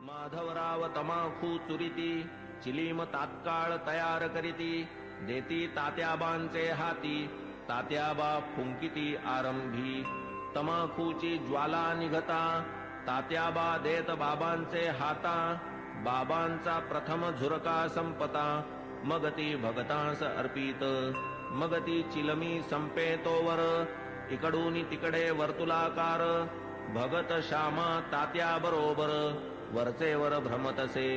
माधवराव तमाखू चुरिती चिलीम तात्काळ तयार करीती देती तात्याबांचे हाती तात्याबा फुंकिती आरंभी तमाखूची ज्वाला निघता तात्याबा देत बाबांचे हाता बाबांचा प्रथम झुरका संपता मग ती भगतांस अर्पित मग ती चिलमी संपे तोवर इकडून तिकडे वर्तुलाकार भगत श्यामा तात्या बरोबर वरचेवर भ्रमतसे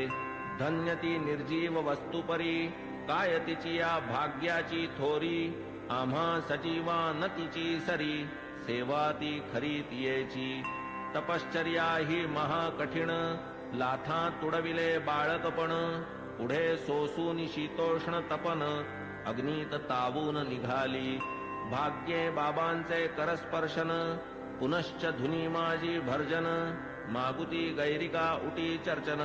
धन्य ती निर्जीव वस्तुपरी काय तिची या भाग्याची थोरी आम्हा सजीवा न तिची सरी सेवा ती खरी तियेची तपश्चर्या ही महाकठीण लाथा तुडविले बाळकपण पुढे सोसून शीतोष्ण तपन अग्नीत तावून निघाली भाग्ये बाबांचे करस्पर्शन पुनश्च धुनी माझी भर्जन मागुती गैरिका उटी चर्चन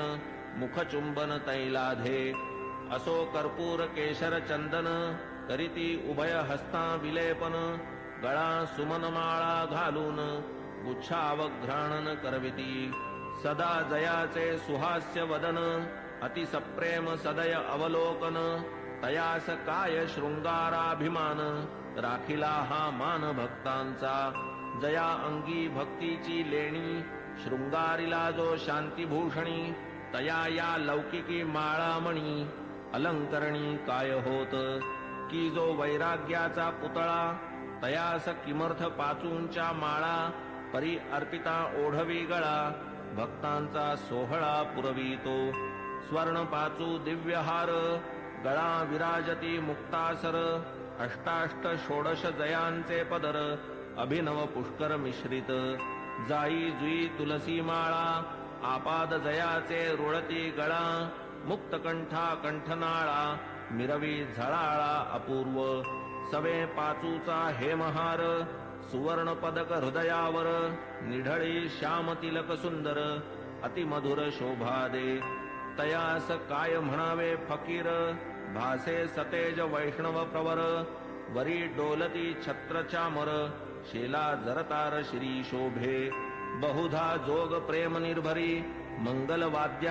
मुखचुंबन तैलाधे असो कर्पूर केशर चंदन करीती उभय हस्ता विलेपन गळा सुमनमाळा घालून गुच्छावघ्राणन करविती सदा जयाचे सुहास्य वदन अति सप्रेम सदय अवलोकन तयास काय शृंगाराभिमान राखिला हा मान भक्तांचा जया अंगी भक्तीची लेणी शृंगारिला जो शांतीभूषणी तया या लौकिकी माळामणी अलंकरणी काय होत की जो वैराग्याचा पुतळा तयास किमर्थ पाचूंच्या माळा परी अर्पिता ओढवी गळा भक्तांचा सोहळा पुरवितो स्वर्ण पाचू दिव्यहार गळा विराजती मुक्तासर अष्टाष्ट षोडश जयांचे पदर अभिनव पुष्कर मिश्रित जाई जुई तुलसी माळा आपाद जयाचे रुळती गळा मुक्तकंठा कंठनाळा मिरवी झळाळा अपूर्व सवे पाचूचा हेमहार सुवर्ण पदक हृदयावर निढळी श्याम तिलक सुंदर अतिमधुर शोभा दे तयास काय म्हणावे फकीर भासे सतेज वैष्णव प्रवर वरी डोलती छत्र चामर शेला जरतार श्री शोभे बहुधा जोग प्रेम निर्भरी मंगल वाद्या